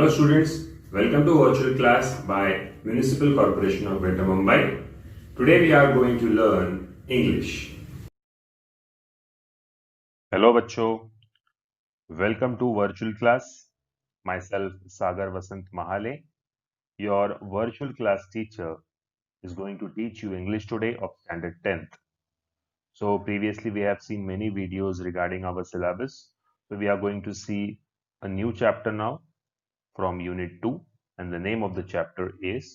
Hello students, welcome to virtual class by Municipal Corporation of Greater Mumbai. Today we are going to learn English. Hello बच्चों, welcome to virtual class. Myself Sagar Vasant Mahale, your virtual class teacher, is going to teach you English today of standard 10th. So previously we have seen many videos regarding our syllabus. So we are going to see a new chapter now from unit 2, and the name of the chapter is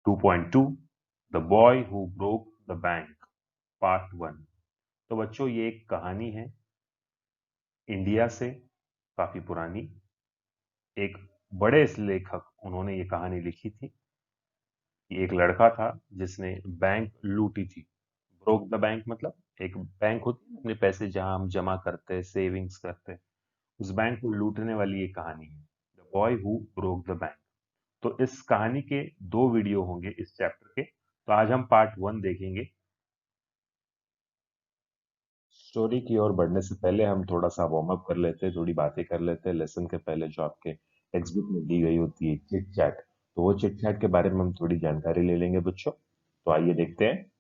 2.2, The Boy Who Broke the Bank, Part 1. तो बच्चों ये एक कहानी है India से, काफी पुरानी. एक बड़े लेखक उन्होंने ये कहानी लिखी थी कि एक लड़का था जिसने बैंक लूटी थी. ब्रोक द बैंक मतलब एक बैंक होती है अपने पैसे जहां हम जमा करते हैं, सेविंग्स करते हैं, उस बैंक को लूटने वाली ये कहानी है, the boy who broke the bank. तो इस कहानी के 2 वीडियो होंगे इस चैप्टर के. तो आज हम पार्ट 1 देखेंगे. स्टोरी की ओर बढ़ने से पहले हम थोड़ा सा वार्म अप कर लेते हैं, थोड़ी बातें कर लेते हैं लेसन के पहले, जो आपके टेक्स्ट बुक में दी गई होती है चिट चैट. तो वो चिट चैट के बारे में हम थोड़ी जानकारी ले लेंगे बच्चों. तो आइए देखते हैं.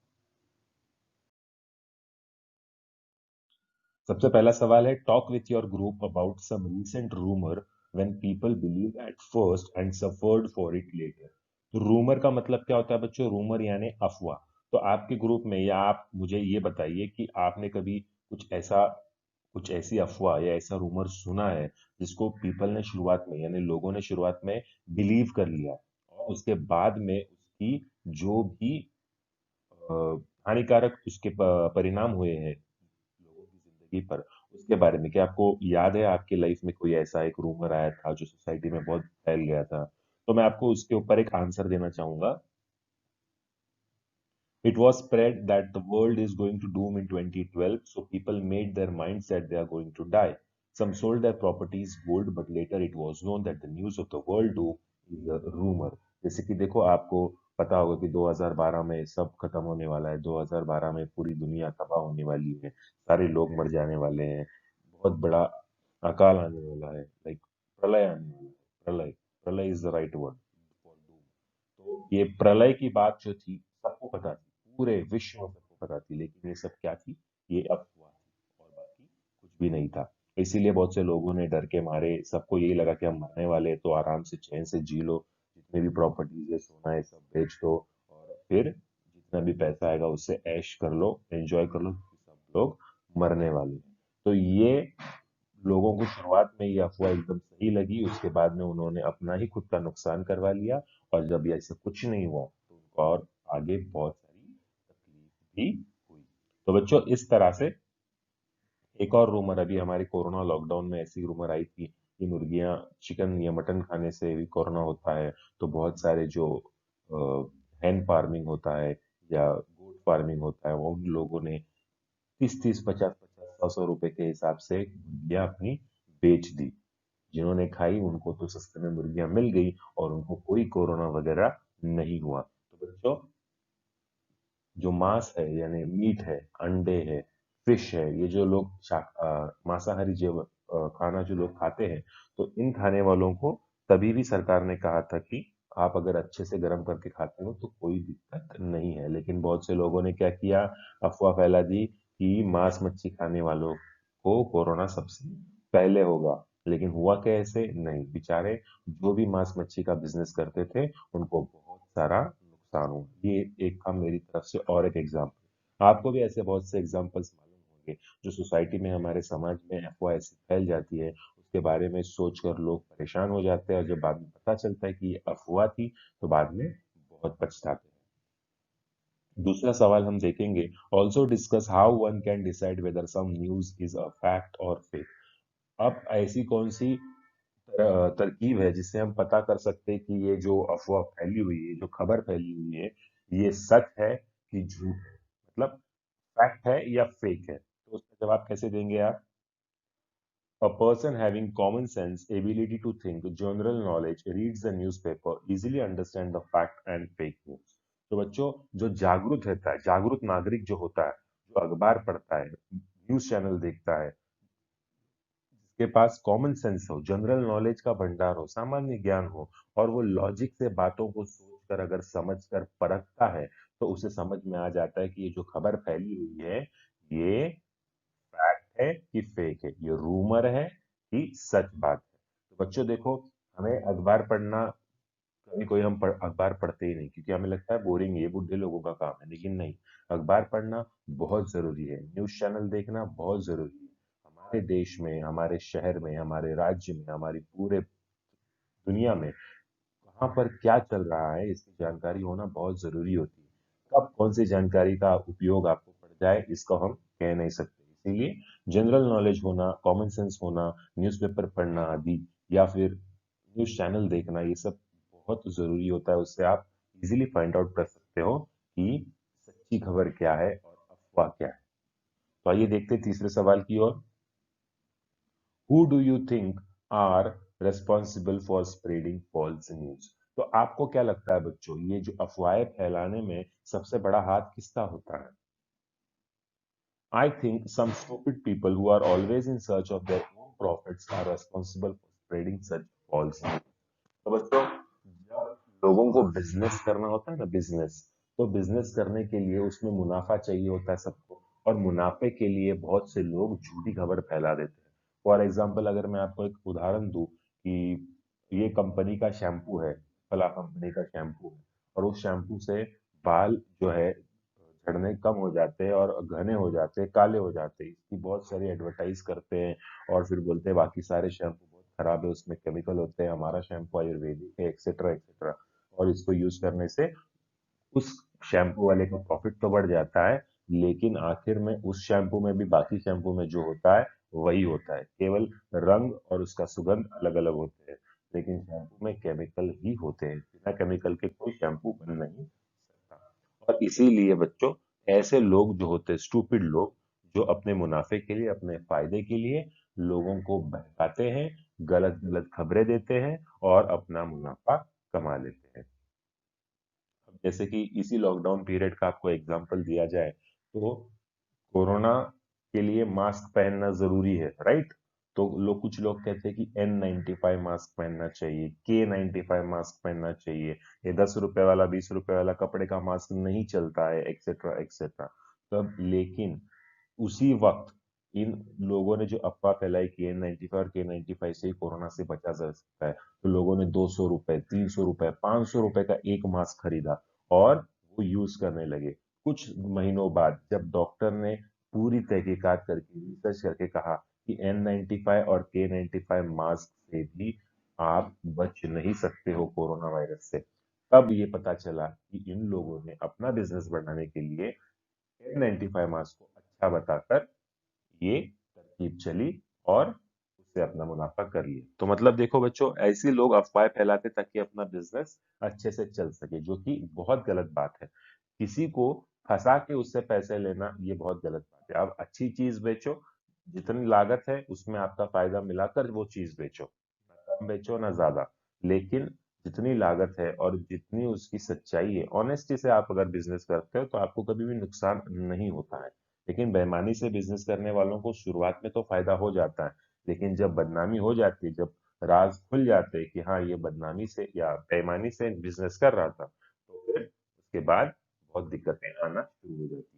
सबसे पहला सवाल है, talk with your group about some recent rumour when people believe at first and suffered for it later. तो रूमर का मतलब क्या होता है बच्चों? रूमर यानी अफवाह. तो आपके ग्रुप में, या आप मुझे ये बताइए कि आपने कभी कुछ ऐसी अफवाह या ऐसा रूमर सुना है जिसको पीपल ने शुरुआत में, यानी लोगों ने शुरुआत में बिलीव कर लिया, और उसके बाद में उसकी जो भी अ, हानिकारक उसके परिणाम हुए हैं लोगों की जिंदगी पर, उसके बारे में क्या आपको याद है? आपकी लाइफ में कोई ऐसा एक रूमर आया था जो सोसाइटी में बहुत फैल गया था? तो मैं आपको उसके ऊपर एक आंसर देना चाहूंगा. It was spread that the world is going to doom in 2012, so people made their minds that they are going to die. Some sold their properties gold, but later it was known that the news of the world doom is a rumor. जैसे कि देखो, आपको पता होगा कि 2012 में सब खत्म होने वाला है. 2012 में पूरी दुनिया तबाह होने वाली है, सारे लोग मर जाने वाले हैं, बहुत बड़ा अकाल आने वाला है, लाइक प्रलय आने वाला है. प्रलय, प्रलय is the right word for doom. तो ये प्रलय की बात जो थी सबको पता थी, पूरे विश्व में सबको पता थी, लेकिन ये सब क्या थी? ये अफवाह थी, और बाकी कुछ भी नहीं था. इसीलिए बहुत से लोगों ने डर के मारे, सबको यही लगा कि हम मरने वाले हैं, तो आराम से चैन से जी लो, जितने भी प्रॉपर्टीज है, सोना है, सब बेच दो, और फिर जितना भी पैसा आएगा उससे ऐश कर लो, एंजॉय कर लो, क्योंकि सब लोग मरने वाले हैं. तो ये लोगों को शुरुआत में ये अफवाह एकदम सही लगी, उसके बाद में उन्होंने अपना ही खुद का नुकसान करवा लिया, और जब ये ऐसा कुछ नहीं हुआ तो उनको और आगे बहुत सारी तकलीफ भी हुई. तो बच्चों, इस तरह से एक और रूमर, अभी हमारे कोरोना लॉकडाउन में ऐसी रूमर आई थी कि मुर्गियां, चिकन या मटन खाने से भी कोरोना होता है. तो बहुत सारे जो हैन फार्मिंग होता है या गोट फार्मिंग होता है, वो उन लोगों ने 30-30, 50-50, 100-100 रुपए के हिसाब से मुर्गियां अपनी बेच दी. जिन्होंने खाई उनको तो सस्ते में मुर्गियां मिल गई, और उनको कोई कोरोना वगैरह नहीं हुआ. तो बच्चों, जो मांस है, यानी मीट है, अंडे है, फिश है, ये जो लोग मांसाहारी जीव खाना जो लोग खाते हैं, तो इन खाने वालों को तभी भी सरकार ने कहा था कि आप अगर अच्छे से गर्म करके खाते हो तो कोई दिक्कत नहीं है. लेकिन बहुत से लोगों ने क्या किया? अफवाह फैला दी कि मांस मच्छी खाने वालों को कोरोना सबसे पहले होगा. लेकिन हुआ कैसे? नहीं, बेचारे जो भी मांस मच्छी का बिजनेस करते थे उनको बहुत सारा नुकसान हुआ. ये एक था मेरी तरफ से और एक एग्जाम्पल. आपको भी ऐसे बहुत से एग्जाम्पल्स मालूम होंगे जो सोसाइटी में, हमारे समाज में अफवाह ऐसी फैल जाती है, उसके बारे में सोचकर लोग परेशान हो जाते हैं, और जब बाद में पता चलता है कि ये अफवाह थी तो बाद में बहुत पछताते हैं. दूसरा सवाल हम देखेंगे, also discuss how one can decide whether some news is a fact और फेक. अब ऐसी कौन सी तरकीब है जिससे हम पता कर सकते हैं कि ये जो अफवाह फैली हुई है, जो खबर फैली हुई है, ये सच है कि झूठ है, मतलब फैक्ट है या फेक है? तो उसका जवाब कैसे देंगे आप? A person having common sense, ability to think, general knowledge, reads the newspaper, easily understand the fact and fake news. तो बच्चों, जो जागरूक रहता है, जागरूक नागरिक जो होता है, जो अखबार पढ़ता है, न्यूज चैनल देखता है, के पास कॉमन सेंस हो, जनरल नॉलेज का भंडार हो, सामान्य ज्ञान हो, और वो लॉजिक से बातों को सोचकर अगर समझकर परखता है, तो उसे समझ में आ जाता है कि ये जो खबर फैली हुई है, ये फैक्ट है कि फेक है, ये रूमर है कि सच बात है। तो बच्चों देखो, हमें अखबार पढ़ना, कभी कोई अखबार पढ़ते ही नहीं, क्योंकि हमें लगता है बोरिंग है, ये बुढ़े लोगों का काम है, लेकिन नहीं, अखबार पढ़ना बहुत जरूरी है, न्यूज चैनल देखना बहुत जरूरी है। हमारे देश में, हमारे शहर में, हमारे राज्य में, हमारी पूरे दुनिया में कहाँ पर क्या चल रहा है, इसकी जानकारी होना बहुत जरूरी होती है। कब कौन सी जानकारी का उपयोग आपको पड़ जाए, इसको हम कह नहीं सकते। इसीलिए जनरल नॉलेज होना, कॉमन सेंस होना, न्यूज़पेपर पढ़ना आदि, या फिर न्यूज़ चैनल देखना, ये सब बहुत जरूरी होता है। उससे आप इजीली फाइंड आउट कर सकते हो कि सच्ची खबर क्या है और अफवाह क्या है। तो आइए देखते हैं तीसरे सवाल की ओर। Who do you think are responsible for spreading false news? तो आपको क्या लगता है बच्चों, ये जो अफवाहें फैलाने में सबसे बड़ा हाथ किसका होता है? I think some stupid people who are always in search of their own profits are responsible for spreading such false news. तो बच्चों, जब लोगों को बिजनेस करना होता है ना, बिजनेस, तो बिजनेस करने के लिए उसमें मुनाफा चाहिए होता है सबको, और मुनाफे के लिए बहुत से लोग झूठी खबर फैला देते हैं। फॉर एग्जाम्पल, अगर मैं आपको एक उदाहरण दूं कि ये कंपनी का शैम्पू है, फला कंपनी का शैम्पू है, और उस शैम्पू से बाल जो है झड़ने कम हो जाते हैं और घने हो जाते हैं, काले हो जाते हैं, इसकी बहुत सारी एडवर्टाइज करते हैं, और फिर बोलते हैं बाकी सारे शैम्पू बहुत खराब है, उसमें केमिकल होते हैं, हमारा शैम्पू आयुर्वेदिक है, एक्सेट्रा एक्सेट्रा। और इसको यूज करने से उस शैम्पू वाले का प्रॉफिट तो बढ़ जाता है, लेकिन आखिर में उस शैम्पू में भी बाकी शैम्पू में जो होता है वही होता है, केवल रंग और उसका सुगंध अलग अलग होते हैं, लेकिन शैम्पू में केमिकल ही होते हैं, बिना केमिकल के कोई शैम्पू बन नहीं सकता। और इसीलिए बच्चों, ऐसे लोग जो होते हैं, स्टूपिड लोग, जो अपने मुनाफे के लिए, अपने फायदे के लिए लोगों को बहकाते हैं, गलत गलत खबरें देते हैं और अपना मुनाफा कमा लेते हैं। अब जैसे कि इसी लॉकडाउन पीरियड का आपको एग्जांपल दिया जाए, तो कोरोना के लिए मास्क पहनना जरूरी है, राइट? तो कुछ लोग कहते हैं कि N95 मास्क पहनना चाहिए, K95 मास्क पहनना चाहिए, ये 10 रुपए वाला, 20 रुपए वाला कपड़े का मास्क नहीं चलता है, एक्सेट्रा एक्सेट्रा। तब लेकिन उसी वक्त इन लोगों ने जो अफवाह फैलाई कि N95 और K95 से ही कोरोना से बचा जा सकता है, तो लोगों ने 200 रुपए, 300 रुपए, 500 रुपए का एक मास्क खरीदा और वो यूज करने लगे। कुछ महीनों बाद जब डॉक्टर ने पूरी तहकीकात करके, रिसर्च करके कहा कि N95 और K95 मास्क से भी आप बच नहीं सकते हो कोरोना वायरस से, तब ये पता चला कि इन लोगों ने अपना बिजनेस बढ़ाने के लिए N95 मास्क को अच्छा बताकर ये तरकीब चली और उससे अपना मुनाफा कर लिया। तो मतलब देखो बच्चों, ऐसे लोग अफवाहें फैलाते ताकि अपना बिजनेस अच्छे से चल सके, जो कि बहुत गलत बात है। किसी को फंसा के उससे पैसे लेना, ये बहुत गलत बात है। आप अच्छी चीज बेचो, जितनी लागत है उसमें आपका फायदा मिलाकर वो चीज बेचो, ना कम बेचो ना ज्यादा, लेकिन जितनी लागत है और जितनी उसकी सच्चाई है, ऑनेस्टी से आप अगर बिजनेस करते हो तो आपको कभी भी नुकसान नहीं होता है। लेकिन बेईमानी से बिजनेस करने वालों को शुरुआत में तो फायदा हो जाता है, लेकिन जब बदनामी हो जाती है, जब राज खुल जाते हैं कि हाँ ये बदनामी से या बेईमानी से बिजनेस कर रहा था, तो फिर उसके बाद बहुत दिक्कतें आना शुरू हो जाती है।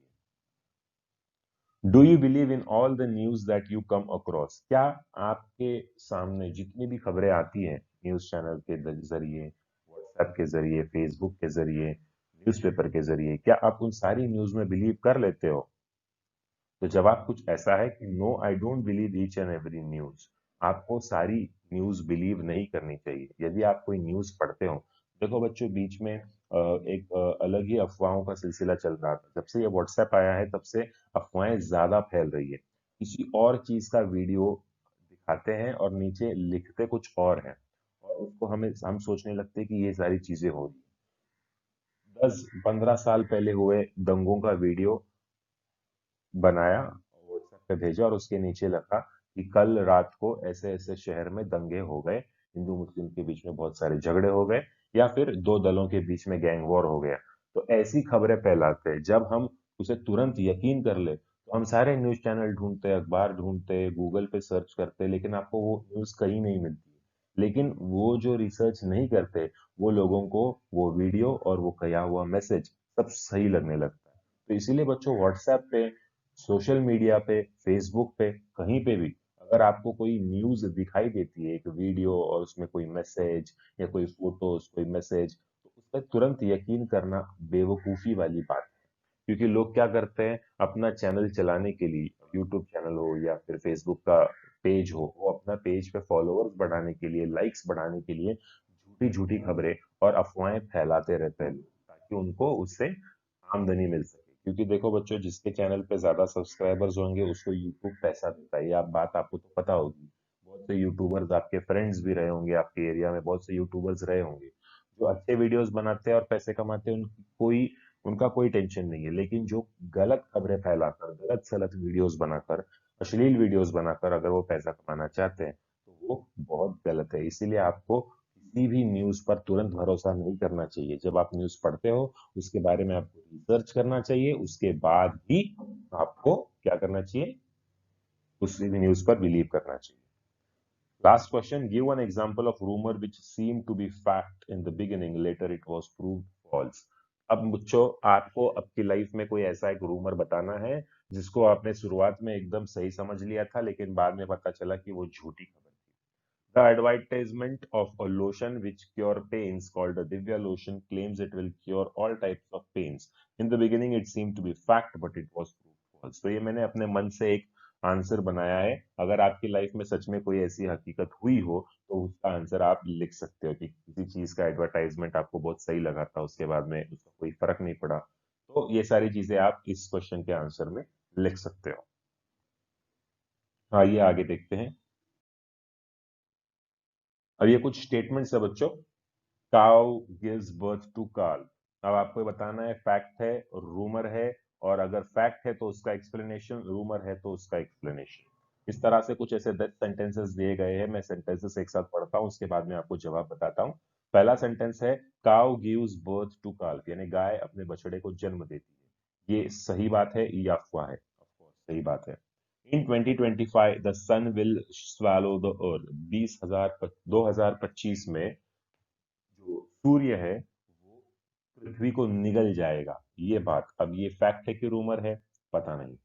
Do you believe in all the news that you come across? क्या आपके सामने जितनी भी खबरें आती हैं, न्यूज चैनल के जरिए, व्हाट्सएप के जरिए, फेसबुक के जरिए, न्यूज़पेपर के जरिए, क्या आप उन सारी न्यूज में बिलीव कर लेते हो? तो जवाब कुछ ऐसा है कि no, I don't believe each and every news. आपको सारी न्यूज बिलीव नहीं करनी चाहिए। यदि आप कोई न्यूज पढ़ते हो, देखो बच्चों, बीच में एक अलग ही अफवाहों का सिलसिला चल रहा था। जब से ये व्हाट्सएप आया है, तब से अफवाहें ज्यादा फैल रही है। किसी और चीज का वीडियो दिखाते हैं और नीचे लिखते कुछ और है, और उसको हम सोचने लगते हैं कि ये सारी चीजें हो रही हैं। 10-15 साल पहले हुए दंगों का वीडियो बनाया, व्हाट्सएप पे भेजा और उसके नीचे लिखा कि कल रात को ऐसे ऐसे शहर में दंगे हो गए, हिंदू मुस्लिम के बीच में बहुत सारे झगड़े हो गए, या फिर दो दलों के बीच में गैंग वॉर हो गया। तो ऐसी खबरें फैलाते हैं, जब हम उसे तुरंत यकीन कर ले, तो हम सारे न्यूज चैनल ढूंढते, अखबार ढूंढते, गूगल पे सर्च करते, लेकिन आपको वो न्यूज कहीं नहीं मिलती। लेकिन वो जो रिसर्च नहीं करते, वो लोगों को वो वीडियो और वो कहा हुआ मैसेज सब सही लगने लगता है। तो इसीलिए बच्चों, व्हाट्सएप पे, सोशल मीडिया पे, फेसबुक पे, कहीं पे भी अगर आपको कोई न्यूज दिखाई देती है, एक वीडियो और उसमें कोई मैसेज या कोई फोटोज, कोई मैसेज, तो उस पर तुरंत यकीन करना बेवकूफी वाली बात है। क्योंकि लोग क्या करते हैं, अपना चैनल चलाने के लिए, यूट्यूब चैनल हो या फिर फेसबुक का पेज हो, वो अपना पेज पे फॉलोअर्स बढ़ाने के लिए, लाइक्स बढ़ाने के लिए झूठी झूठी खबरें और अफवाहें फैलाते रहते हैं, ताकि उनको उससे आमदनी मिल सके। क्योंकि देखो बच्चों, जिसके चैनल पे ज्यादा सब्सक्राइबर्स होंगे उसको यूट्यूब पैसा देता है। ये आप बात आपको तो पता होगी। बहुत से यूट्यूबर्स आपके फ्रेंड्स भी रहे होंगे, आपके एरिया में बहुत से यूट्यूबर्स रहे होंगे जो अच्छे वीडियोस बनाते हैं और पैसे कमाते हैं, उनका कोई टेंशन नहीं है। लेकिन जो गलत खबरें फैलाकर, गलत सलत वीडियोस बनाकर, अश्लील वीडियोस बनाकर अगर वो पैसा कमाना चाहते हैं, तो वो बहुत गलत है। इसीलिए आपको किसी भी न्यूज पर तुरंत भरोसा नहीं करना चाहिए। जब आप न्यूज पढ़ते हो, उसके बारे में आपको रिसर्च करना चाहिए, उसके बाद ही आपको क्या करना चाहिए, उस न्यूज पर बिलीव करना चाहिए। Last question, give one example of rumor which seemed to be fact in the beginning, later it was proved false. अब बच्चों, आपको आपकी लाइफ में कोई ऐसा एक रूमर बताना है जिसको आपने शुरुआत में एकदम सही समझ लिया था, लेकिन बाद में पता चला कि वो झूठी खबर थी। The advertisement of a lotion which cure pains called a Divya lotion claims it will cure all types of pains. In the beginning it seemed to be fact but it was proved false. तो ये मैंने अपने मन से एक answer बनाया है। अगर आपकी लाइफ में सच में कोई ऐसी हकीकत हुई हो, तो उसका आंसर आप लिख सकते हो कि किसी चीज का एडवर्टाइजमेंट आपको बहुत सही लगा था, उसके बाद में उसका कोई फर्क नहीं पड़ा। तो ये सारी चीजें आप इस क्वेश्चन के आंसर में लिख सकते हो। आइए आगे देखते हैं। अब ये कुछ स्टेटमेंट्स है बच्चों। काउ गिव्स बर्थ टू काल। अब आपको बताना है फैक्ट है, रूमर है, और अगर फैक्ट है तो उसका एक्सप्लेनेशन, रूमर है तो उसका एक्सप्लेनेशन। इस तरह से कुछ ऐसे 10 सेंटेंसेस दिए गए हैं। मैं सेंटेंसेस एक साथ पढ़ता हूँ, उसके बाद में आपको जवाब बताता हूँ। पहला सेंटेंस है, काउ गिव्स बर्थ टू काल, यानी गाय अपने बछड़े को जन्म देती है। ये सही बात है या अफवाह है? ऑफ कोर्स सही बात है। In 2025 the sun will swallow the earth. 2025 में जो सूर्य है वो पृथ्वी को निगल जाएगा। ये बात, अब ये फैक्ट है कि रूमर है, पता नहीं।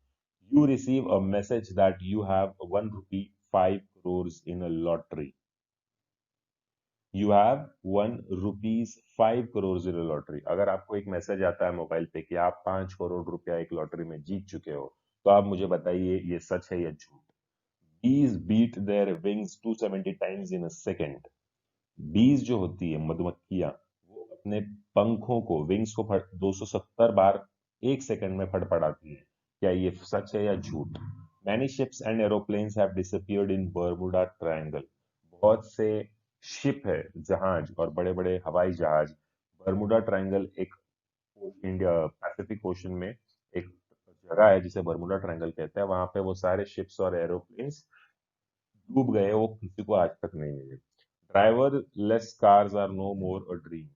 You receive a message that you have 1 rupee 5 crores in a lottery. You have 1 rupees 5 crores in a lottery. अगर आपको एक मैसेज आता है मोबाइल पे कि आप 5 करोड़ रुपया एक लॉटरी में जीत चुके हो, तो आप मुझे बताइए ये सच है या झूठ। Bees beat their wings 270 times in a second. Bees जो होती है, मधुमक्खियां, वो अपने पंखों को, विंग्स को 270 बार 1 सेकंड में फड़फड़ाती है। क्या ये सच है या झूठ? Many ships and aeroplanes have disappeared in Bermuda triangle. बहुत से शिप है, जहाज और बड़े बड़े हवाई जहाज बर्मुडा ट्रायंगल, एक इंडिया पैसिफिक ओशन में एक जगह है जिसे बर्मुडा ट्रायंगल कहते हैं, वहां पे वो सारे शिप्स और एरोप्लेन्स डूब गए, वो किसी को आज तक नहीं मिले। Driverless cars are no more a dream.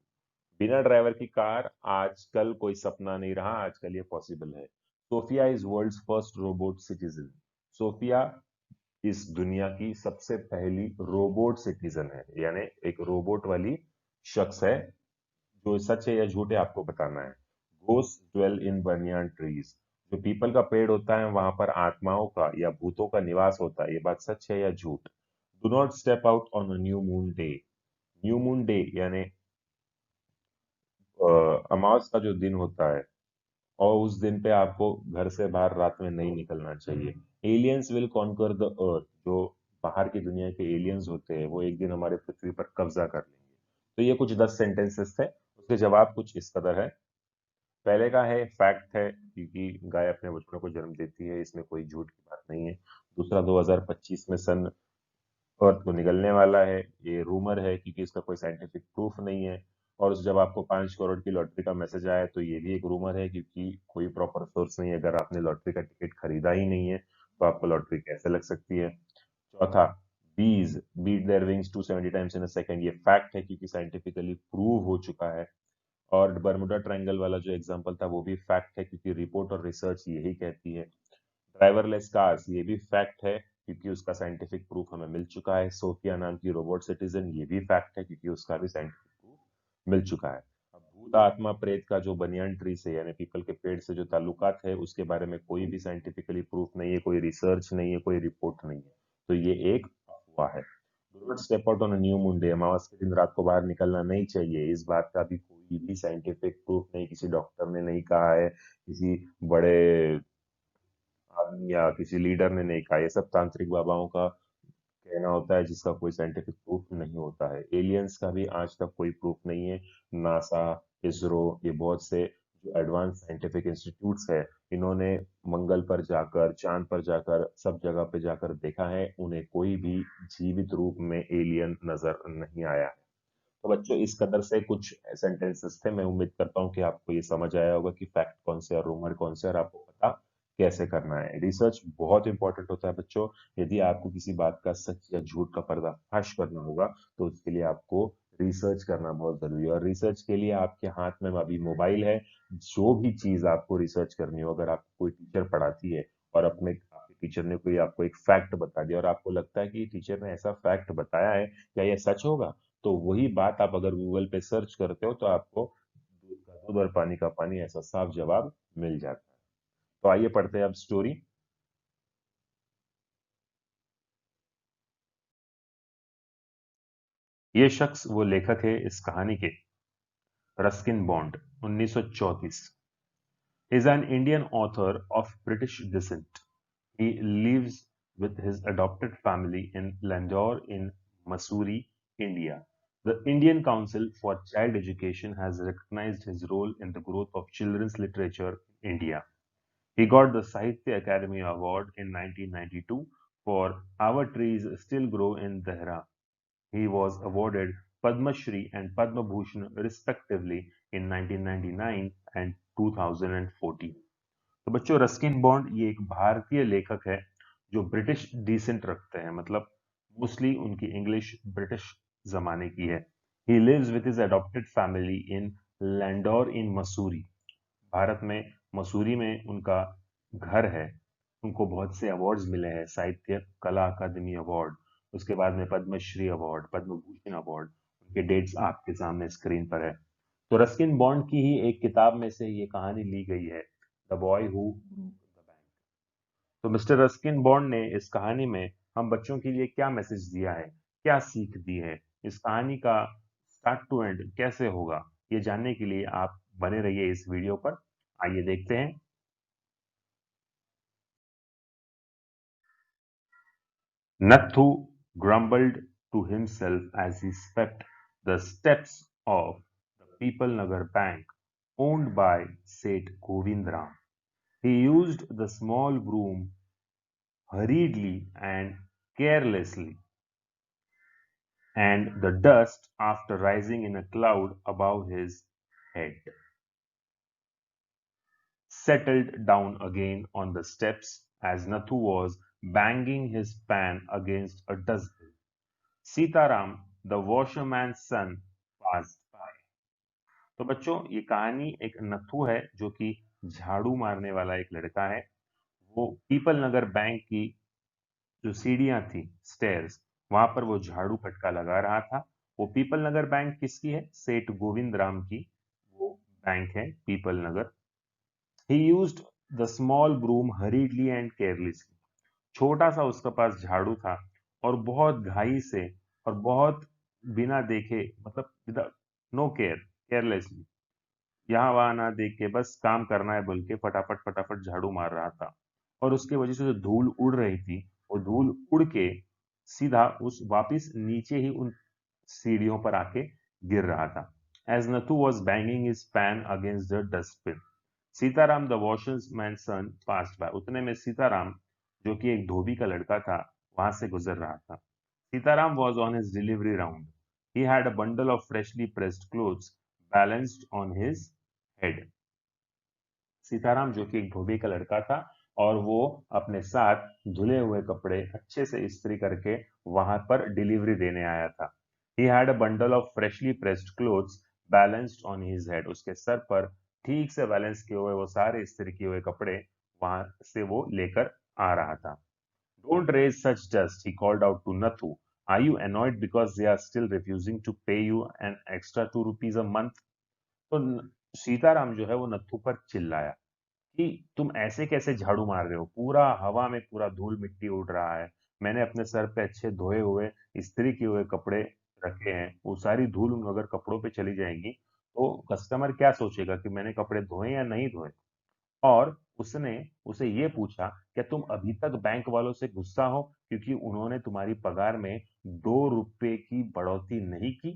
बिना ड्राइवर की कार आजकल कोई सपना नहीं रहा, आजकल ये पॉसिबल है। Sophia is world's first robot citizen. Sophia इस दुनिया की सबसे पहली रोबोट सिटीजन है, यानी एक रोबोट वाली शख्स है। जो सच है या झूठ है आपको बताना है। घोस्ट ड्वेल इन बनियान ट्रीज। जो पीपल का पेड़ होता है वहां पर आत्माओं का या भूतों का निवास होता है, ये बात सच है या झूठ? Do not step out on a new moon day. New moon day यानी अमावस का जो दिन होता है, और उस दिन पे आपको घर से बाहर रात में नहीं निकलना चाहिए। Aliens will conquer the earth. जो बाहर की दुनिया के एलियंस होते हैं वो एक दिन हमारे पृथ्वी पर कब्जा कर लेंगे। तो ये कुछ 10 सेंटेंसेस थे, उसके जवाब कुछ इस कदर है। पहले का है, फैक्ट है, क्योंकि गाय अपने बच्चों को जन्म देती है, इसमें कोई झूठ की बात नहीं है। दूसरा, 2025 में सन अर्थ को निगलने वाला है, ये रूमर है क्योंकि इसका कोई साइंटिफिक प्रूफ नहीं है। और जब आपको 5 करोड़ की लॉटरी का मैसेज आया तो ये भी एक रूमर है, क्योंकि कोई प्रॉपर सोर्स नहीं है। अगर आपने लॉटरी का टिकट खरीदा ही नहीं है तो आपको लॉटरी कैसे लग सकती है? चौथा, bees beat their wings 270 times in a second. ये फैक्ट है क्योंकि साइंटिफिकली प्रूव हो चुका है। और बर्मुडा ट्रायंगल वाला जो एग्जांपल था वो भी फैक्ट है क्योंकि रिपोर्ट और रिसर्च यही कहती है। ड्राइवरलेस कार्स, ये भी फैक्ट है क्योंकि उसका साइंटिफिक प्रूफ हमें मिल चुका है। सोफिया नाम की रोबोट सिटीजन, ये भी फैक्ट है क्योंकि उसका भी साइंटिफिक प्रूफ मिल चुका है। अब भूत आत्मा प्रेत का जो बनियान ट्री से यानी पीपल के पेड़ से जो ताल्लुकात है, उसके बारे में कोई भी साइंटिफिकली प्रूफ नहीं है, कोई रिसर्च नहीं है, कोई रिपोर्ट नहीं है, तो ये एक अफवाह है। Do not step out on a new moon day, अमावस के दिन रात को बाहर निकलना नहीं चाहिए, इस बात का भी कोई भी साइंटिफिक प्रूफ नहीं, किसी डॉक्टर ने नहीं कहा है, किसी बड़े आदमी या किसी लीडर ने नहीं कहा, ये सब तांत्रिक बाबाओं का कहना होता है जिसका कोई साइंटिफिक प्रूफ नहीं होता है। एलियंस का भी आज तक कोई प्रूफ नहीं है। नासा, इसरो, ये बहुत से जो एडवांस साइंटिफिक इंस्टीट्यूट्स है, इन्होंने मंगल पर जाकर, चांद पर जाकर, सब जगह पे जाकर देखा है, उन्हें कोई भी जीवित रूप में एलियन नजर नहीं आया है। तो बच्चों, इस कदर से कुछ सेंटेंसेस थे, मैं उम्मीद करता हूँ कि आपको ये समझ आया होगा कि फैक्ट कौन से और रूमर कौन से, और आपको पता कैसे करना है। रिसर्च बहुत इंपॉर्टेंट होता है बच्चों। यदि आपको किसी बात का सच या झूठ का पर्दाफाश करना होगा, तो उसके लिए आपको रिसर्च करना बहुत जरूरी है। और रिसर्च के लिए आपके हाथ में अभी मोबाइल है। जो भी चीज आपको रिसर्च करनी हो, अगर आपको कोई टीचर पढ़ाती है और अपने आपके टीचर ने कोई आपको एक फैक्ट बता दिया और आपको लगता है कि टीचर ने ऐसा फैक्ट बताया है, क्या यह सच होगा, तो वही बात आप अगर गूगल पे सर्च करते हो तो आपको दूध का दूध और पानी का पानी ऐसा साफ जवाब मिल जाता है। तो आइए पढ़ते हैं अब स्टोरी। ये शख्स वो लेखक है इस कहानी के, Ruskin bond, 1934। is an Indian author of British descent. He lives with his adopted family in Landore in Mussoorie, India. The Indian Council for Child Education has recognized his role in the growth of children's literature in India. He got the Sahitya Academy Award in 1992 for Our Trees Still Grow in Dehra. He was awarded Padma Shri and Padma Bhushan respectively in 1999 and 2014. तो बच्चों, Ruskin bond ये एक भारतीय लेखक है जो British decent रखते हैं, मतलब मोस्टली उनकी इंग्लिश ब्रिटिश जमाने की है। He lives with his adopted family in Landour in Mussoorie. Bharat में मसूरी में उनका घर है। उनको बहुत से अवार्ड्स मिले हैं, साहित्य कला अकादमी अवार्ड, उसके बाद में पद्मश्री अवार्ड, पद्म भूषण अवार्ड। उनके डेट्स आपके सामने स्क्रीन पर है। तो रस्किन बॉन्ड की ही एक किताब में से ये कहानी ली गई है, the boy who the bank. तो मिस्टर रस्किन बॉन्ड ने इस कहानी में हम बच्चों के लिए क्या मैसेज दिया है, क्या सीख दी है, इस कहानी का स्टार्ट टू एंड कैसे होगा, ये जानने के लिए आप बने रहिए इस वीडियो पर। आइए देखते हैं। Nathu grumbled to himself as he swept the steps of the Peoplenagar Bank owned by Seth Govindram. He used the small broom hurriedly and carelessly, and the dust, after rising in a cloud above his head, settled down again on the steps as Nathu was banging his pan against a dustbin. Sitaram, the washerman's son, passed by. तो बच्चों, ये कहानी एक नथु है जो कि झाड़ू मारने वाला एक लड़का है। वो पीपल नगर बैंक की जो सीढ़ियां थी, स्टेयर्स, वहां पर वो झाड़ू फटका लगा रहा था। वो पीपल नगर बैंक किसकी है? सेठ गोविंद राम की वो बैंक है, पीपल नगर। He used the small broom hurriedly and carelessly. छोटा सा उसके पास झाड़ू था और बहुत घाई से और बहुत बिना देखे, मतलब विदाउट नो केयर, केयरलेसली, यहाँ वहां ना देख के बस काम करना है बोल के फटाफट फटाफट झाड़ू मार रहा था। और उसकी वजह से जो धूल उड़ रही थी, वो धूल उड़ के सीधा उस वापिस नीचे ही उन सीढ़ियों पर आके गिर रहा था। As Nathu was banging his pan against the dustbin, Sitaram the washerman's son passed by. उतने में सीताराम, जो कि एक धोबी का लड़का था, वहां से गुजर रहा था। Sitaram was on his delivery round. He had a bundle of freshly pressed clothes balanced on his head. Sitaram, जो कि एक धोबी का लड़का था, और वो अपने साथ धुले हुए कपड़े अच्छे से इस्त्री करके वहां पर डिलीवरी देने आया था। He had a bundle of freshly pressed clothes balanced on his head. उसके सर पर ठीक से बैलेंस किए हुए वो सारे इस्त्री किए हुए कपड़े वहां से वो लेकर आ रहा था। Don't raise such dust, he called out to Nathu. Are you annoyed because they are still refusing to pay you an extra 2 rupees a month? तो सीताराम जो है वो नत्थू पर चिल्लाया कि तुम ऐसे कैसे झाड़ू मार रहे हो, पूरा हवा में पूरा धूल मिट्टी उड़ रहा है, मैंने अपने सर पे अच्छे धोए हुए इस्त्री किए हुए कपड़े रखे हैं, वो सारी धूल उन अगर कपड़ों पे चली जाएंगी तो कस्टमर क्या सोचेगा कि मैंने कपड़े धोए या नहीं धोए। और उसने उसे ये पूछा, क्या तुम अभी तक बैंक वालों से गुस्सा हो क्योंकि उन्होंने तुम्हारी पगार में 2 रुपए की बढ़ोतरी नहीं की?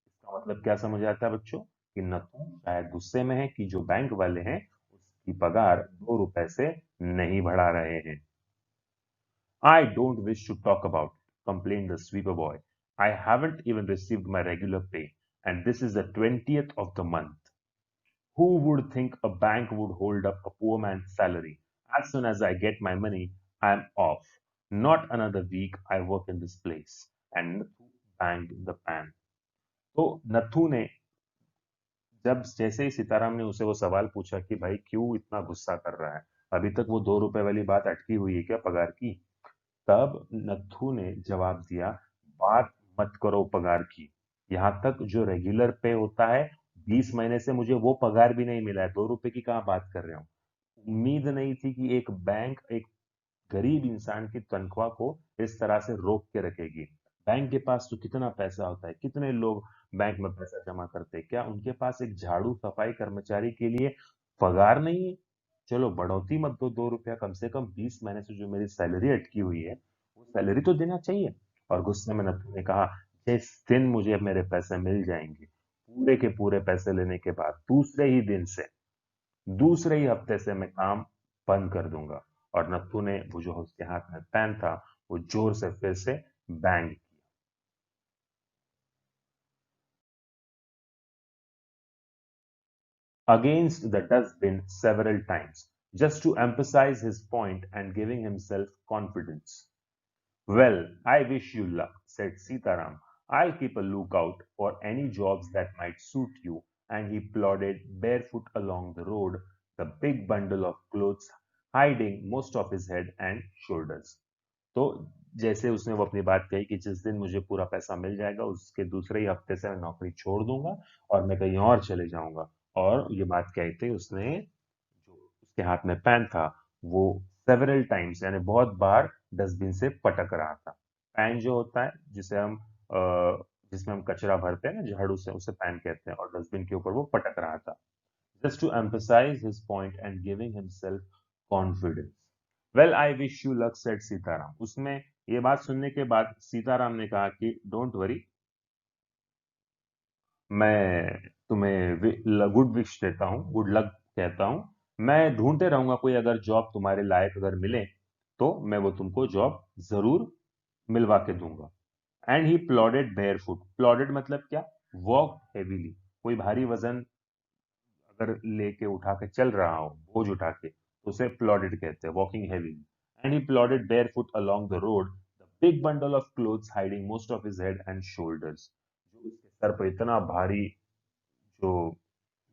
इसका मतलब क्या समझ आता है बच्चों कि नथु शायद गुस्से में है कि जो बैंक वाले हैं उसकी पगार 2 रुपए से नहीं बढ़ा रहे हैं। I don't wish to talk about it, complained the sweeper boy. I haven't even received my regular pay, and this is the 20th of the month. Who would think a bank would hold up a poor man's salary? As soon as I get my money, I'm off. Not another week I work in this place. And Nathu banged the pan. तो नथु ने जब जैसे ही सीताराम ने उसे वो सवाल पूछा कि भाई क्यों इतना गुस्सा कर रहा है, अभी तक वो 2 रुपए वाली बात अटकी हुई है क्या पगार की? तब नथु ने जवाब दिया, बात मत करो पगार की, यहाँ तक जो रेगुलर पे होता है 20 महीने से मुझे वो पगार भी नहीं मिला है, 2 रुपए की कहाँ बात कर रहे हो। उम्मीद नहीं थी कि एक बैंक एक गरीब इंसान की तनख्वाह को इस तरह से रोक के रखेगी। बैंक के पास तो कितना पैसा होता है, कितने लोग बैंक में पैसा जमा करते हैं, क्या उनके पास एक झाड़ू सफाई कर्मचारी के लिए पगार नहीं है? चलो बढ़ोतरी मत दो 2 रुपया, कम से कम 20 महीने से जो मेरी सैलरी अटकी हुई है वो सैलरी तो देना चाहिए। और गुस्से में नथु ने कहा, जिस दिन मुझे मेरे पैसे मिल जाएंगे, पूरे के पूरे पैसे लेने के बाद दूसरे ही दिन से, दूसरे ही हफ्ते से मैं काम बंद कर दूंगा। और नत्थू ने वो जो उसके हाथ में पेन था वो जोर से फिर से bang against the dustbin several times, just to emphasize his point and giving himself confidence. Well, I wish you luck, said Sitaram. I'll keep a lookout for any jobs that might suit you. And he plodded barefoot along the road, the big bundle of clothes hiding most of his head and shoulders. तो जैसे उसने वो अपनी बात कही कि जिस दिन मुझे पूरा पैसा मिल जाएगा उसके दूसरे ही हफ्ते से मैं नौकरी छोड़ दूंगा और मैं कहीं और चले जाऊंगा। और ये बात कही थी उसने, जो उसके हाथ में पेन था वो सेवरल टाइम्स यानी बहुत बार डस्टबिन से पटक रहा था। पेन जो होता है जिसे हम जिसमें हम कचरा भरते हैं ना झाड़ू से, उसे पेन कहते हैं, और डस्टबिन के ऊपर वो पटक रहा था। just to emphasize his point and giving himself confidence. Well, I wish you luck, said Sitaram. उसमें ये बात सुनने के बाद सीताराम ने कहा कि डोंट वरी, मैं तुम्हें गुड विश देता हूँ, गुड लक कहता हूँ। मैं ढूंढते रहूंगा कोई अगर जॉब तुम्हारे लायक अगर मिले तो मैं वो तुमको जॉब जरूर मिलवा के दूंगा। एंड ही प्लॉडेड बेयरफुट, प्लॉडेड मतलब क्या, वॉक हेवीली, कोई भारी वजन अगर लेके उठा के चल रहा हो, बोझ उठा के, तो उसे प्लॉडेड कहते हैं, walking heavily. And he plodded barefoot along the road, the big bundle of clothes hiding most of his head and shoulders, जो उसके सर पर इतना भारी, जो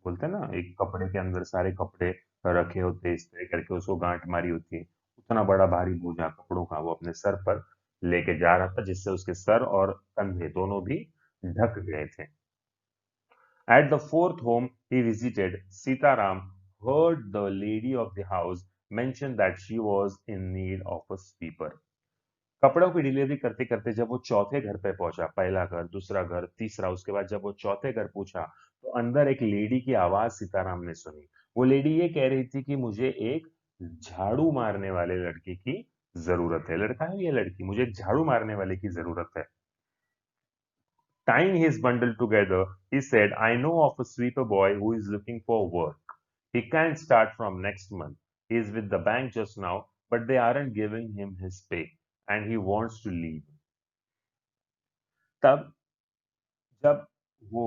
बोलते हैं ना एक कपड़े के अंदर सारे कपड़े रखे होते हैं इस तरह करके उसको गांठ मारी होती है, उतना बड़ा भारी बोझा कपड़ों का वो अपने सर पर लेके जा रहा था, जिससे उसके सर और कंधे दोनों भी ढक गए थे। At the fourth home he visited, Sitaram heard the lady of the house mention that she was in need of a sweeper. कपड़ों की डिलीवरी करते करते जब वो चौथे घर पे पहुंचा, पहला घर, दूसरा घर, तीसरा, उसके बाद जब वो चौथे घर पूछा तो अंदर एक लेडी की आवाज सीताराम ने सुनी। वो लेडी ये कह रही थी कि मुझे एक झाड़ू मारने वाले लड़के की जरूरत है। लड़का है या लड़की, मुझे एक झाड़ू मारने वाले की जरूरत है। Tying his bundle together, he said, I know of a sweeper boy who is looking for work. He can start from next month. He is with the bank just now, but they aren't giving him his pay, and he wants to leave. तब जब वो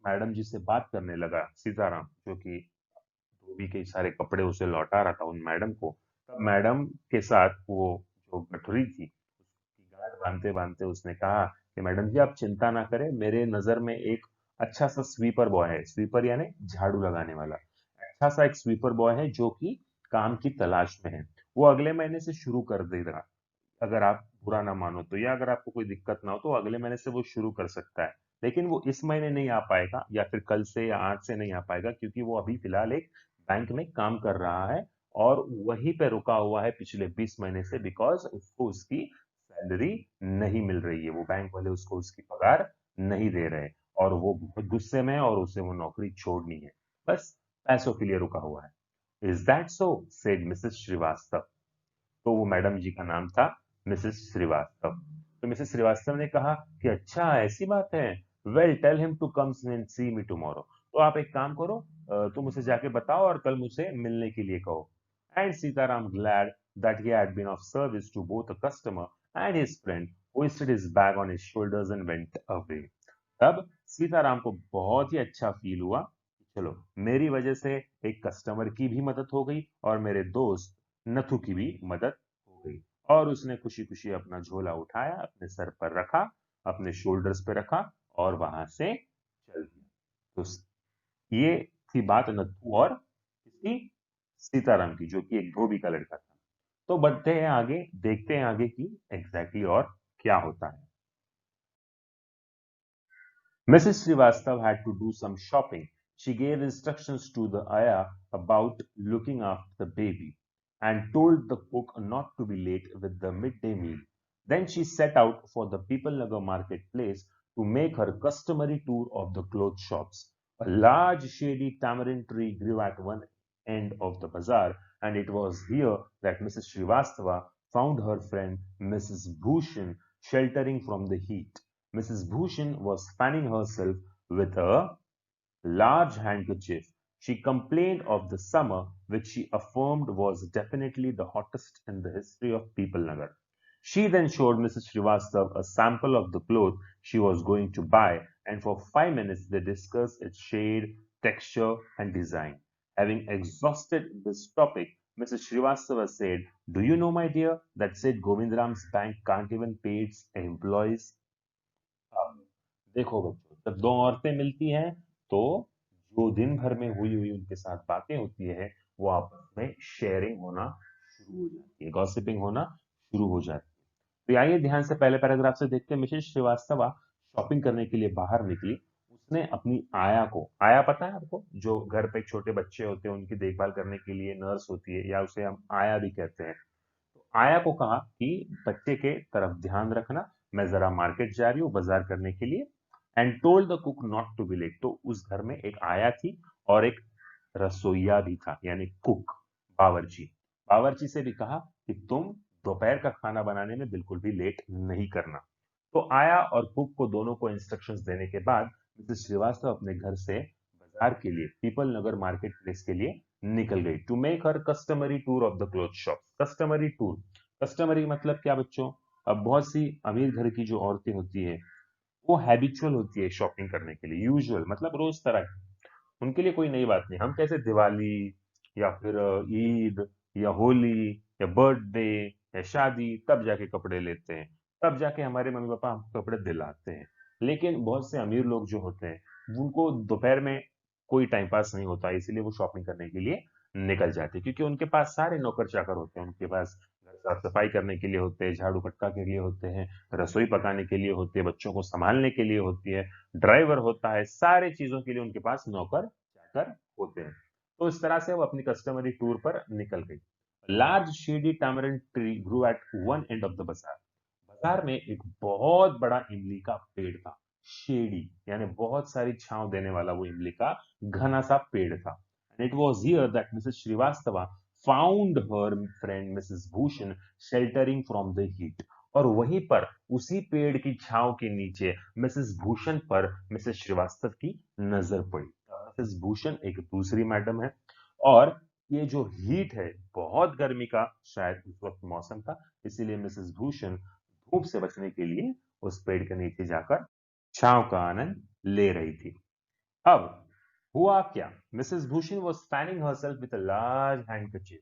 madam जी से बात करने लगा सीताराम, जो कि धोबी के सारे कपड़े उसे लौटा रहा था उन मैडम को, तब मैडम के साथ वो जो गठरी थी उसकी गांठ बांधते बांधते उसने कहा कि मैडम जी आप चिंता ना करें, मेरे नजर में एक अच्छा सा स्वीपर बॉय है, स्वीपर यानी झाड़ू लगाने वाला, अच्छा सा एक स्वीपर बॉय है जो कि काम की तलाश में है। वो अगले महीने से शुरू कर देगा, अगर आप बुरा ना मानो तो, या अगर आपको कोई दिक्कत ना हो तो अगले महीने से वो शुरू कर सकता है। लेकिन वो इस महीने नहीं आ पाएगा, या फिर कल से या आज से नहीं आ पाएगा, क्योंकि वो अभी फिलहाल एक बैंक में काम कर रहा है और वहीं पे रुका हुआ है पिछले 20 महीने से, बिकॉज उसको उसकी सैलरी नहीं मिल रही है। वो बैंक वाले उसको उसकी पगार नहीं दे रहे, और वो बहुत गुस्से में है और उसे वो नौकरी छोड़नी है। बस पैसों के लिए रुका हुआ है। Is that so? Said Mrs Srivastava. तो वो मैडम जी का नाम था मिसेस श्रीवास्तव। तो मिसेस श्रीवास्तव ने कहा कि अच्छा ऐसी बात है, well tell him to come and see me tomorrow. तो आप एक काम करो, तुम उसे जाके बताओ और कल मुझे मिलने के लिए कहो। And Sitaram glad that he had been of service to both a customer and his friend, hoisted his bag on his shoulders and went away. तब सीताराम को बहुत ही अच्छा फील हुआ, चलो मेरी वजह से एक कस्टमर की भी मदद हो गई और मेरे दोस्त नथु की भी मदद हो गई। और उसने खुशी खुशी अपना झोला उठाया, अपने सर पर रखा, अपने शोल्डर्स पे रखा और वहां से चल दिया। तो ये थी बात नथु और किसकी? सीताराम की, जो कि एक धोबी का लड़का था। तो बढ़ते हैं आगे, देखते हैं आगे की एग्जैक्टली और क्या होता है। Mrs. Srivastava had to do some shopping. She gave instructions to the ayah about looking after the baby and told the cook not to be late with the midday meal. Then she set out for the People Nagar marketplace to make her customary tour of the clothes shops. A large shady tamarind tree grew at one end of the bazaar, and it was here that Mrs. Srivastava found her friend Mrs. Bhushan sheltering from the heat. Mrs. Bhushan was fanning herself with a large handkerchief. She complained of the summer, which she affirmed was definitely the hottest in the history of People Nagar. She then showed Mrs. Srivastava a sample of the cloth she was going to buy, and for 5 minutes they discussed its shade, texture, and design. Having exhausted this topic, Mrs. Srivastava said, "Do you know, my dear, that said Govindram's bank can't even pay its employees?" अब देखो बच्चों, जब दो औरतें मिलती हैं तो जो दिन भर में हुई हुई उनके साथ बातें होती है, वो आपस में शेयरिंग होना शुरू हो जाती है, गॉसिपिंग होना शुरू हो जाती है। तो आइए ध्यान से पहले पैराग्राफ से देखते हैं। मिसेस श्रीवास्तवा शॉपिंग करने के लिए बाहर निकली। उसने अपनी आया को, आया पता है आपको, जो घर पे छोटे बच्चे होते हैं उनकी देखभाल करने के लिए नर्स होती है, या उसे हम आया भी कहते हैं। तो आया को कहा कि बच्चे के तरफ ध्यान रखना, मैं जरा मार्केट जा रही हूँ बाजार करने के लिए। And told the cook not to be late. तो उस घर में एक आया थी और एक रसोईया भी था, यानी कुक, बावर्ची। बावर्ची से भी कहा कि तुम दोपहर का खाना बनाने में बिल्कुल भी लेट नहीं करना। तो आया और कुक को दोनों को इंस्ट्रक्शंस देने के बाद मिसेस श्रीवास्तव अपने घर से बाजार के लिए, पीपल नगर मार्केट प्लेस के लिए निकल गई, to make her customary tour of the cloth shop. Customary tour, customary मतलब क्या बच्चों? अब बहुत सी अमीर घर की जो औरतें होती है वो हैबिचुअल होती है शॉपिंग करने के लिए, यूजुअल मतलब रोज तरह की, उनके लिए कोई नई बात नहीं। हम कैसे दिवाली या फिर ईद या होली या बर्थडे या शादी तब जाके कपड़े लेते हैं, तब जाके हमारे मम्मी पापा हमको कपड़े दिलाते हैं। लेकिन बहुत से अमीर लोग जो होते हैं उनको दोपहर में कोई टाइम पास नहीं होता, इसीलिए वो शॉपिंग करने के लिए निकल जाते हैं, क्योंकि उनके पास सारे नौकर चाकर होते हैं। उनके पास घर साफ सफाई करने के लिए होते हैं, झाड़ू फटका के लिए होते हैं, रसोई पकाने के लिए होती है, बच्चों को संभालने के लिए होती है, ड्राइवर होता है, सारे चीजों के लिए उनके पास नौकर चाकर होते हैं। तो इस तरह से वो अपनी कस्टमरी टूर पर निकल गई। Large shady tamarind tree grew at one end of the bazaar. बाजार में एक बहुत बड़ा इमली का पेड़ था। शेडी यानी बहुत सारी छांव देने वाला वो इमली का घना सा पेड़ था। And it was here that Mrs Srivastava found her friend Mrs Bhushan sheltering from the heat. और वहीं पर उसी पेड़ की छांव के नीचे मिसेस भूषण पर मिसेस श्रीवास्तव की नजर पड़ी। मिसेस भूषण एक दूसरी मैडम है, और ये जो हीट है, बहुत गर्मी का शायद उस वक्त मौसम था, इसीलिए मिसेस भूषण धूप से बचने के लिए उस पेड़ के नीचे जाकर छांव का आनंद ले रही थी। अब हुआ क्या? Mrs Bhushan was fanning herself with a large handkerchief.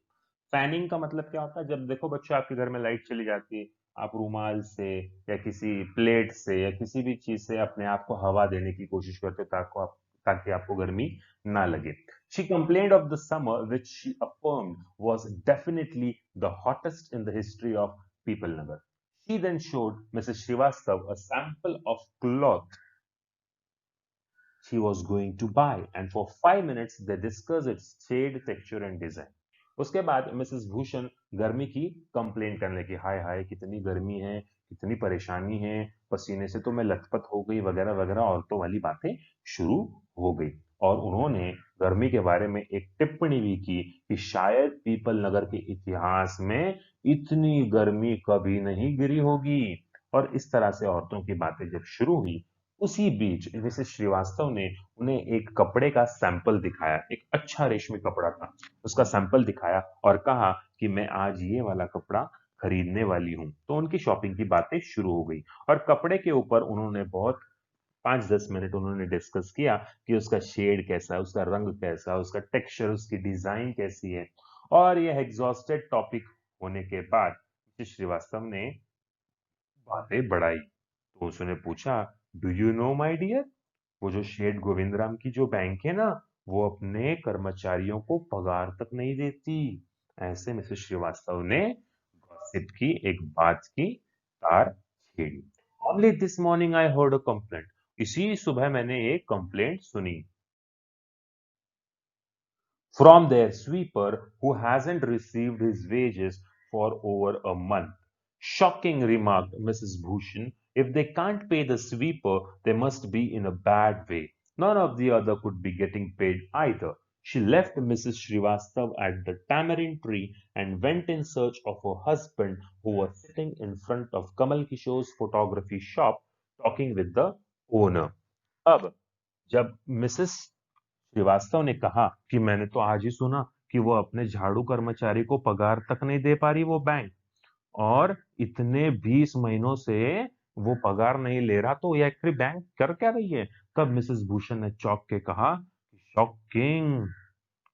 Fanning का मतलब क्या होता है? जब देखो बच्चों आपके घर में लाइट चली जाती है, आप रूमाल से या किसी प्लेट से या किसी भी चीज से अपने आप को हवा देने की कोशिश करते हो, ताकि आपको गर्मी ना लगे. She complained of the summer, which she affirmed was definitely the hottest in the history of People Nagar. She then showed Mrs. Srivastav a sample of cloth she was going to buy, and for 5 minutes they discussed its shade, texture and design. उसके बाद Mrs Bhushan गर्मी की complain करने लगी. हाय हाय कितनी गर्मी है, कितनी परेशानी है, पसीने से तो मैं लथपथ हो गई, वगैरह वगैरह औरतों वाली बातें शुरू हो गई. और उन्होंने गर्मी के बारे में एक टिप्पणी भी की कि शायद पीपल नगर के इतिहास में इतनी गर्मी कभी नहीं गिरी होगी. और इस तरह से औरतों की बातें जब शुरू हुई, उसी बीच मिसेस श्रीवास्तव ने उन्हें एक कपड़े का सैंपल दिखाया. एक अच्छा रेशमी कपड़ा था, उसका सैंपल दिखाया और कहा कि मैं आज ये वाला कपड़ा खरीदने वाली हूं. तो उनकी शॉपिंग की बातें शुरू हो गई और कपड़े के ऊपर उन्होंने बहुत 5-10 मिनट उन्होंने डिस्कस किया कि उसका शेड कैसा है, उसका रंग कैसा है, उसका टेक्सचर, उसकी डिजाइन कैसी है. और यह एग्जॉस्टेड टॉपिक होने के बाद मिसेस श्रीवास्तव ने बातें बढ़ाई. तो उसने पूछा, do you know my dear, वो जो शेठ गोविंदराम की जो बैंक है ना, वो अपने कर्मचारियों को पगार तक नहीं देती. ऐसे मिसेस श्रीवास्तव ने गॉसिप की एक बात की तार छेड़ी. Only this morning I heard a complaint, इसी सुबह मैंने एक कंप्लेंट सुनी. From their sweeper who hasn't received his wages for over a month. Shocking, remarked Mrs. Bhushan. If they can't pay the sweeper, they must be in a bad way. None of the other could be getting paid either. She left Mrs. Srivastav at the tamarind tree and went in search of her husband, who was sitting in front of Kamal Kishore's photography shop talking with the owner. अब जब Mrs Srivastava ने कहा कि मैंने तो आज ही सुना कि वो अपने झाड़ू कर्मचारी को पगार तक नहीं दे पा रही वो बैंक, और इतने 20 महीनों से वो पगार नहीं ले रहा, तो ये आखिर बैंक कर क्या रही है. तब मिसेस भूषण ने चौंक के कहा, shocking,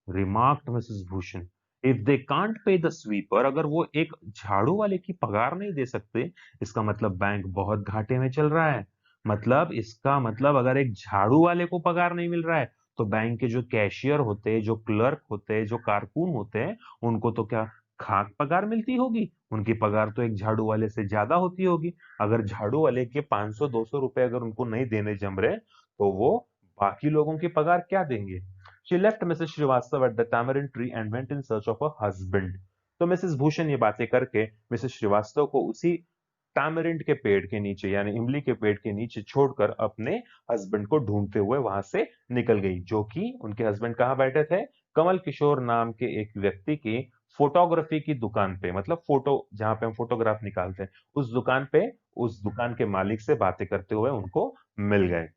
remarked Mrs Bhushan. If they can't pay the sweeper, अगर वो एक झाड़ू वाले की पगार नहीं दे सकते, इसका मतलब बैंक बहुत घाटे में चल रहा है. मतलब इसका मतलब अगर एक झाड़ू वाले को पगार नहीं मिल रहा है, तो बैंक के जो कैशियर होते हैं, जो क्लर्क होते हैं, जो कारकुन होते हैं, उनको तो क्या खाक पगार मिलती होगी. उनकी पगार तो एक झाड़ू वाले से ज्यादा होती होगी. अगर झाड़ू वाले के 500-200 रुपए अगर उनको नहीं देने जम रहे, तो वो बाकी लोगों की पगार क्या देंगे. She left Mrs. Srivastav at the tamarind tree and went in search of her husband. तो मिसेस भूषण ये बातें करके मिसेस श्रीवास्तव को उसी टैमरिंड के पेड़ के नीचे, यानी इमली के पेड़ के नीचे छोड़कर अपने हस्बैंड को ढूंढते हुए वहां से निकल गई. जो कि उनके हस्बैंड कहाँ बैठे थे, कमल किशोर नाम के एक व्यक्ति की फोटोग्राफी की दुकान पे, मतलब फोटो जहां पे हम फोटोग्राफ निकालते हैं, उस दुकान पे, उस दुकान के मालिक से बातें करते हुए उनको मिल गए.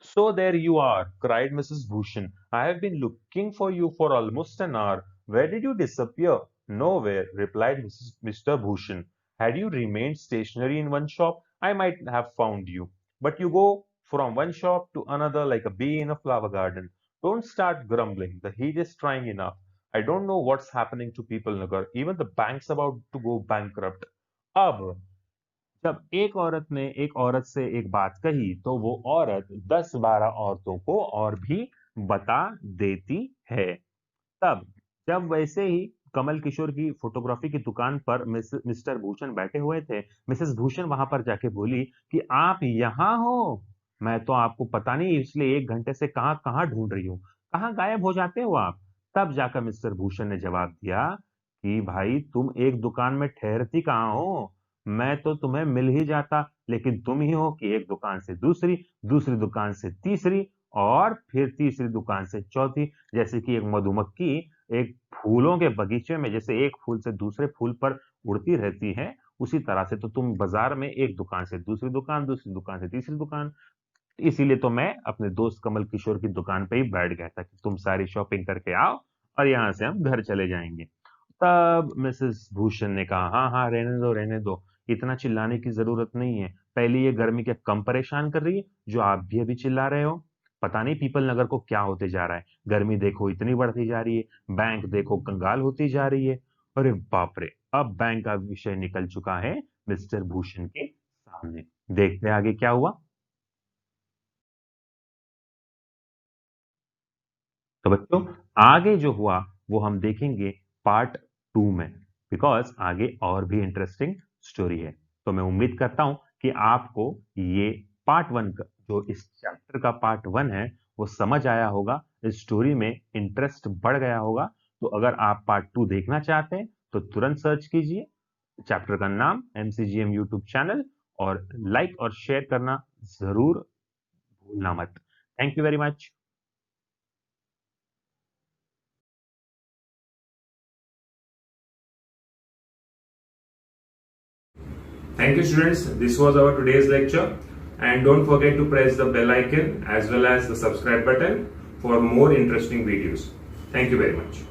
So there you are, cried Mrs. Bhushan. I have been looking for you for almost an hour. Where did you disappear? Nowhere, replied Mr. Bhushan. Had you remained stationary in one shop, I might have found you. But you go from one shop to another like a bee in a flower garden. Don't start grumbling. The heat is trying enough. I don't know what's happening to people, Nagar. Even the bank's about to go bankrupt. अब जब एक औरत ने एक औरत से एक बात कही, तो वो औरत 10-12 औरतों को और भी बता देती है. तब जब वैसे ही कमल किशोर की फोटोग्राफी की दुकान पर मिस्टर भूषण बैठे हुए थे, मिसेस भूषण वहां पर जाके बोली कि आप यहाँ हो, मैं तो आपको पता नहीं इसलिए 1 घंटे से कहाँ कहाँ ढूंढ रही हूँ, कहाँ गायब हो जाते हो आप. तब जाकर मिस्टर भूषण ने जवाब दिया कि भाई तुम एक दुकान में ठहरती कहाँ हो, मैं तो तुम्हें मिल ही जाता, लेकिन तुम ही हो कि एक दुकान से दूसरी, दूसरी दुकान से तीसरी, और फिर तीसरी दुकान से चौथी. जैसे कि एक मधुमक्खी एक फूलों के बगीचे में जैसे एक फूल से दूसरे फूल पर उड़ती रहती है, उसी तरह से तो तुम बाजार में एक दुकान से दूसरी दुकान, दूसरी दुकान से तीसरी दुकान. इसीलिए तो मैं अपने दोस्त कमल किशोर की दुकान पे ही बैठ गया था कि तुम सारी शॉपिंग करके आओ और यहाँ से हम घर चले जाएंगे. तब मिसेस भूषण ने कहा, हाँ हाँ रहने दो रहने दो, इतना चिल्लाने की जरूरत नहीं है. पहले ये गर्मी क्या कम परेशान कर रही है जो आप भी अभी चिल्ला रहे हो. पता नहीं पीपल नगर को क्या होते जा रहा है, गर्मी देखो इतनी बढ़ती जा रही है, बैंक देखो कंगाल होती जा रही है. अरे बाप रे, अब बैंक का विषय निकल चुका है मिस्टर भूषण के सामने. देखते हैं आगे क्या हुआ. तो बच्चों आगे जो हुआ वो हम देखेंगे पार्ट 2 में, बिकॉज आगे और भी इंटरेस्टिंग स्टोरी है। तो मैं उम्मीद करता हूं कि आपको ये पार्ट 1 का जो इस चैप्टर का पार्ट 1 है वो समझ आया होगा, इस स्टोरी में इंटरेस्ट बढ़ गया होगा। तो अगर आप पार्ट 2 देखना चाहते हैं तो तुरंत सर्च कीजिए चैप्टर का नाम MCGM यूट्यूब चैनल, और लाइक और शेयर करना जरूर भूलना मत। Thank you very much. Thank you, students. This was our today's lecture. And don't forget to press the bell icon as well as the subscribe button for more interesting videos. Thank you very much.